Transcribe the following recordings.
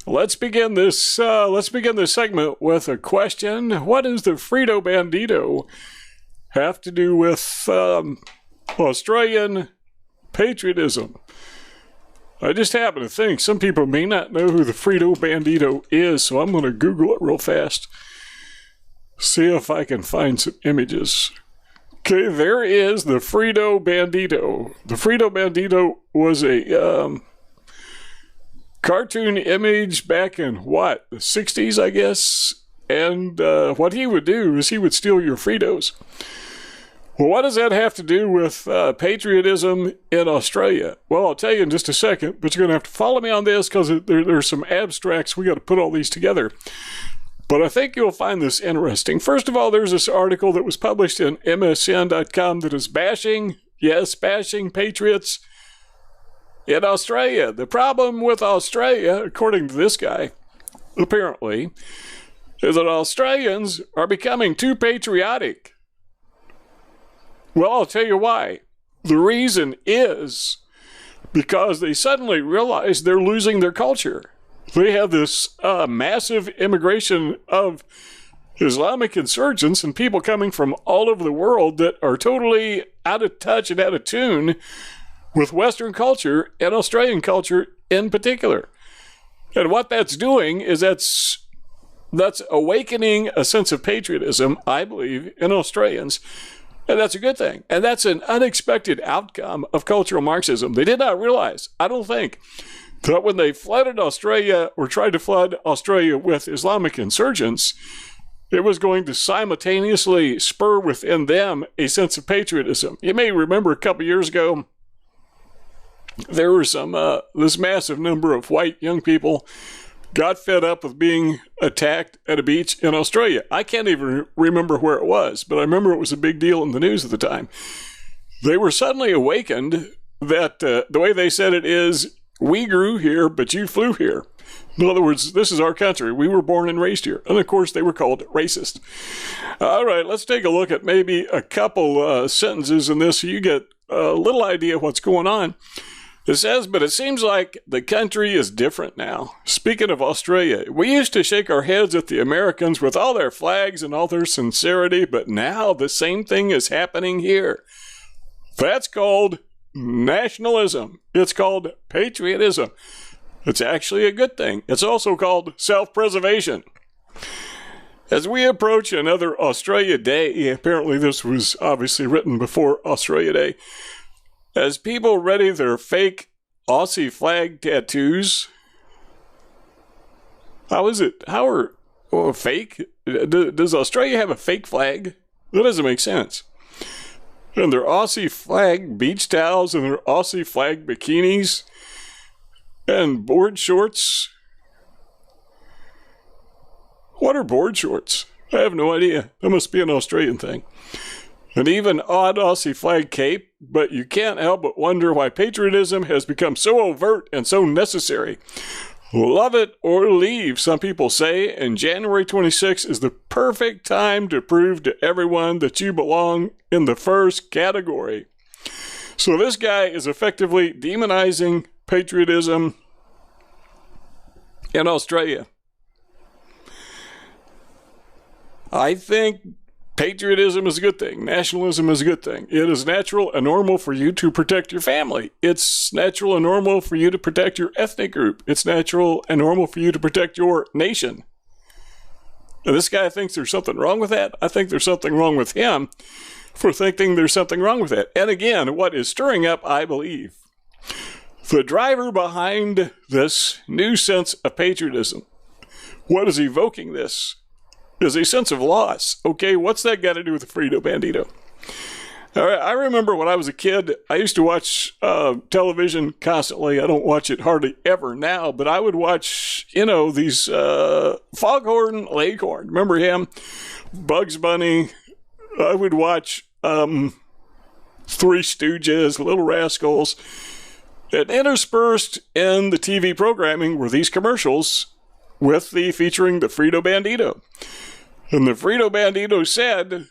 Let's begin this segment with a question. What does the Frito Bandito have to do with Australian patriotism? I just happen to think some people may not know who the Frito Bandito is, so I'm going to Google it real fast. See if I can find some images. Okay, there is the Frito Bandito. The Frito Bandito was a cartoon image back in, the 60s, I guess? And what he would do is he would steal your Fritos. Well, what does that have to do with patriotism in Australia? Well, I'll tell you in just a second, but you're going to have to follow me on this because there's some abstracts. We got to put all these together. But I think you'll find this interesting. First of all, there's this article that was published in MSN.com that is bashing patriots in Australia. The problem with Australia, according to this guy, apparently, is that Australians are becoming too patriotic. Well, I'll tell you why. The reason is because they suddenly realize they're losing their culture. They have this massive immigration of Islamic insurgents and people coming from all over the world that are totally out of touch and out of tune with Western culture and Australian culture in particular. And what that's doing is that's awakening a sense of patriotism, I believe, in Australians. And that's a good thing. And that's an unexpected outcome of cultural Marxism. They did not realize, I don't think, that when they flooded Australia or tried to flood Australia with Islamic insurgents, it was going to simultaneously spur within them a sense of patriotism. You may remember a couple years ago, there were this massive number of white young people got fed up with being attacked at a beach in Australia. I can't even remember where it was, but I remember it was a big deal in the news at the time. They were suddenly awakened that the way they said it is, we grew here, but you flew here. In other words, this is our country. We were born and raised here. And of course, they were called racist. All right, let's take a look at maybe a couple sentences in this so you get a little idea what's going on. It says, but it seems like the country is different now. Speaking of Australia, we used to shake our heads at the Americans with all their flags and all their sincerity, but now the same thing is happening here. That's called nationalism. It's called patriotism. It's actually a good thing. It's also called self-preservation. As we approach another Australia Day, apparently this was obviously written before Australia Day, as people ready their fake Aussie flag tattoos. How is it? Fake? Does Australia have a fake flag? That doesn't make sense. And their Aussie flag beach towels and their Aussie flag bikinis and board shorts. What are board shorts? I have no idea. That must be an Australian thing. An even odd Aussie flag cape, but you can't help but wonder why patriotism has become so overt and so necessary. Love it or leave, some people say, and January 26th is the perfect time to prove to everyone that you belong in the first category. So this guy is effectively demonizing patriotism in Australia. I think patriotism is a good thing. Nationalism is a good thing. It is natural and normal for you to protect your family. It's natural and normal for you to protect your ethnic group. It's natural and normal for you to protect your nation. Now, this guy thinks there's something wrong with that. I think there's something wrong with him for thinking there's something wrong with that. And again, what is stirring up, I believe, the driver behind this new sense of patriotism, what is evoking this, is a sense of loss. Okay, what's that got to do with the Frito Bandito? All right, I remember when I was a kid, I used to watch television constantly. I don't watch it hardly ever now, but I would watch, these Foghorn Leghorn. Remember him? Bugs Bunny. I would watch Three Stooges, Little Rascals. And interspersed in the TV programming were these commercials featuring the Frito Bandito. And the Frito Bandito said,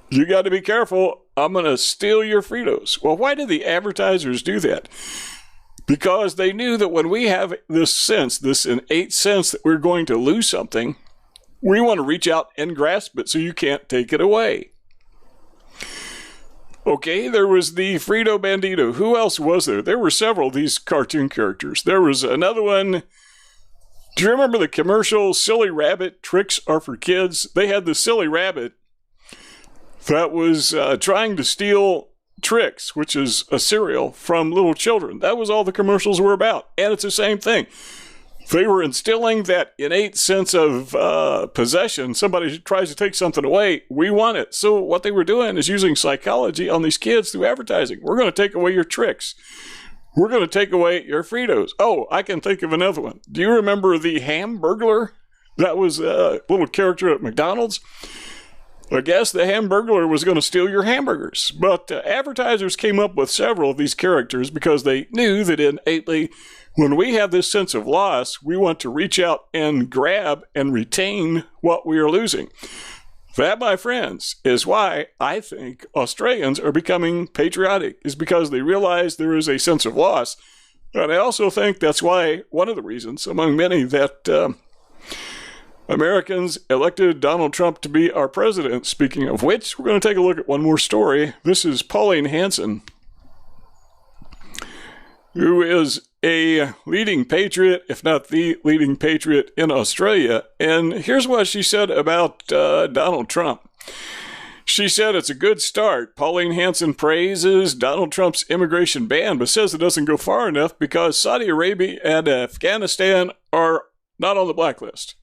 you got to be careful, I'm going to steal your Fritos. Well, why did the advertisers do that? because they knew that when we have this sense, this innate sense that we're going to lose something, we want to reach out and grasp it so you can't take it away. Okay, there was the Frito Bandito. Who else was there? There were several of these cartoon characters. There was another one. Do you remember the commercial, Silly Rabbit, Tricks Are for Kids? They had the Silly Rabbit that was trying to steal Trix, which is a cereal, from little children. That was all the commercials were about. And it's the same thing. They were instilling that innate sense of possession. Somebody tries to take something away, we want it. So what they were doing is using psychology on these kids through advertising. We're going to take away your Trix. We're going to take away your Fritos. Oh, I can think of another one. Do you remember the Hamburglar? That was a little character at McDonald's. I guess the Hamburglar was going to steal your hamburgers. But advertisers came up with several of these characters because they knew that innately, when we have this sense of loss, we want to reach out and grab and retain what we are losing. That, my friends, is why I think Australians are becoming patriotic, is because they realize there is a sense of loss. And I also think that's why, one of the reasons, among many, that Americans elected Donald Trump to be our president. Speaking of which, we're going to take a look at one more story. This is Pauline Hanson, who is a leading patriot, if not the leading patriot in Australia. And here's what she said about Donald Trump. She said it's a good start. Pauline Hanson praises Donald Trump's immigration ban, but says it doesn't go far enough because Saudi Arabia and Afghanistan are not on the blacklist.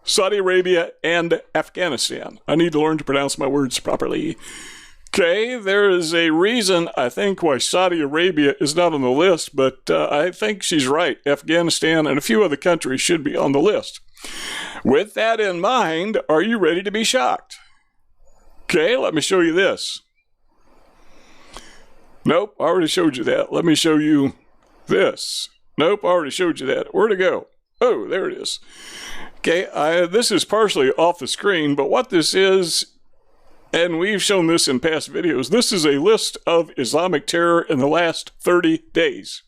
Saudi Arabia and Afghanistan. I need to learn to pronounce my words properly. Okay, there is a reason, I think, why Saudi Arabia is not on the list, but I think she's right. Afghanistan and a few other countries should be on the list. With that in mind, are you ready to be shocked? Okay, let me show you this. Nope, I already showed you that. Let me show you this. Nope, I already showed you that. Where'd it go? Oh, there it is. Okay, this is partially off the screen, but what this is, and we've shown this in past videos, this is a list of Islamic terror in the last 30 days.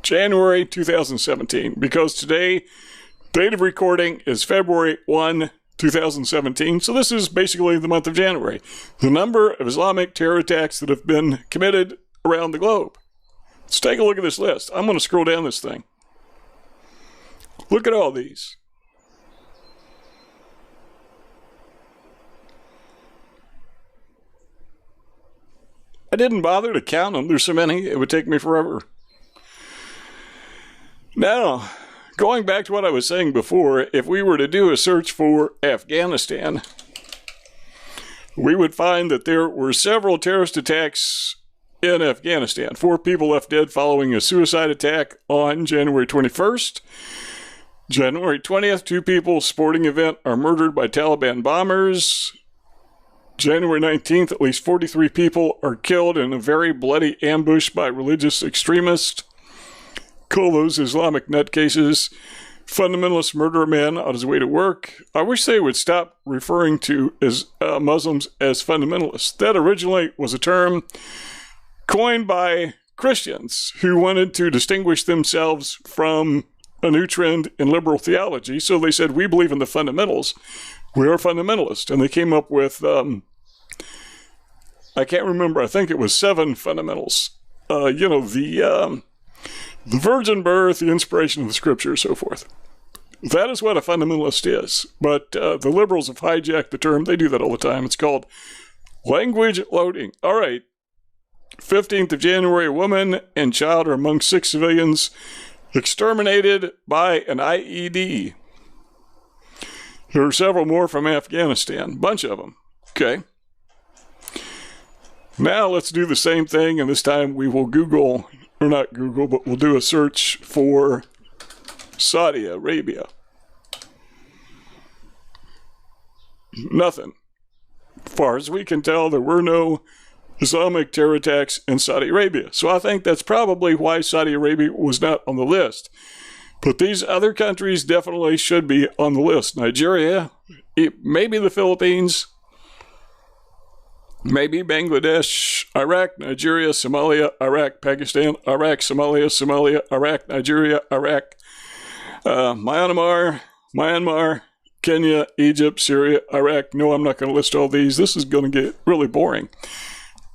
January 2017, because today, date of recording is February 1, 2017, so this is basically the month of January. The number of Islamic terror attacks that have been committed around the globe. Let's take a look at this list. I'm going to scroll down this thing. Look at all these. I didn't bother to count them. There's so many, it would take me forever. Now, going back to what I was saying before, if we were to do a search for Afghanistan, we would find that there were several terrorist attacks in Afghanistan. 4 people left dead following a suicide attack on January 21st. January 20th, 2 people sporting event are murdered by Taliban bombers. January 19th, at least 43 people are killed in a very bloody ambush by religious extremists. Call those Islamic nutcases. Fundamentalist murder a man on his way to work. I wish they would stop referring to Muslims as fundamentalists. That originally was a term coined by Christians who wanted to distinguish themselves from a new trend in liberal theology. So they said, we believe in the fundamentals. We are fundamentalists. And they came up with, I can't remember, I think it was 7 fundamentals. The virgin birth, the inspiration of the scripture, so forth. That is what a fundamentalist is. But the liberals have hijacked the term. They do that all the time. It's called language loading. All right. 15th of January, a woman and child are among 6 civilians exterminated by an IED. There are several more from Afghanistan. Bunch of them. Okay. Now let's do the same thing, and this time we will Google, or not Google, but we'll do a search for Saudi Arabia. Nothing. As far as we can tell, there were no Islamic terror attacks in Saudi Arabia. So I think that's probably why Saudi Arabia was not on the list. But these other countries definitely should be on the list. Nigeria, maybe the Philippines. maybe Bangladesh, Iraq, Nigeria, Somalia, Iraq, Pakistan, Iraq, Somalia, Iraq, Nigeria, Iraq, Myanmar, Kenya, Egypt, Syria, Iraq. No, I'm not going to list all these. This is going to get really boring.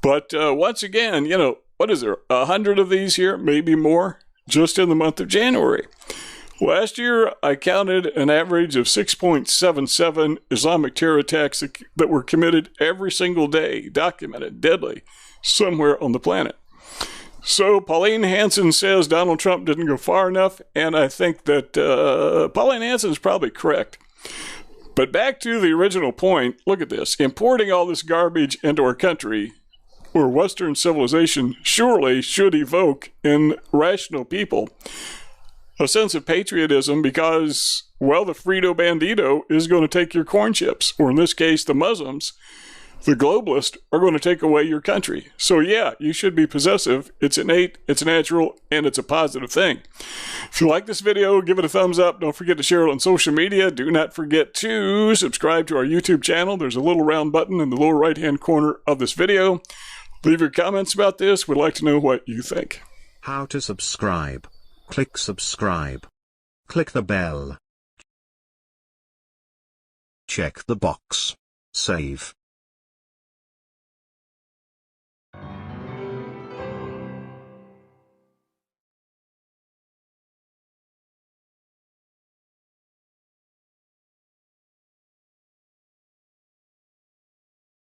But once again, what is there? 100 of these here, maybe more, just in the month of January. Last year, I counted an average of 6.77 Islamic terror attacks that were committed every single day, documented, deadly, somewhere on the planet. So Pauline Hanson says Donald Trump didn't go far enough, and I think that Pauline Hanson is probably correct. But back to the original point, look at this. Importing all this garbage into our country, or Western civilization, surely should evoke in rational people a sense of patriotism because, well, the Frito Bandito is going to take your corn chips, or in this case, the Muslims, the globalists, are going to take away your country. So yeah, you should be possessive. It's innate, it's natural, and it's a positive thing. If you like this video, give it a thumbs up. Don't forget to share it on social media. Do not forget to subscribe to our YouTube channel. There's a little round button in the lower right-hand corner of this video. Leave your comments about this. We'd like to know what you think. How to subscribe. Click subscribe. Click the bell. Check the box. Save.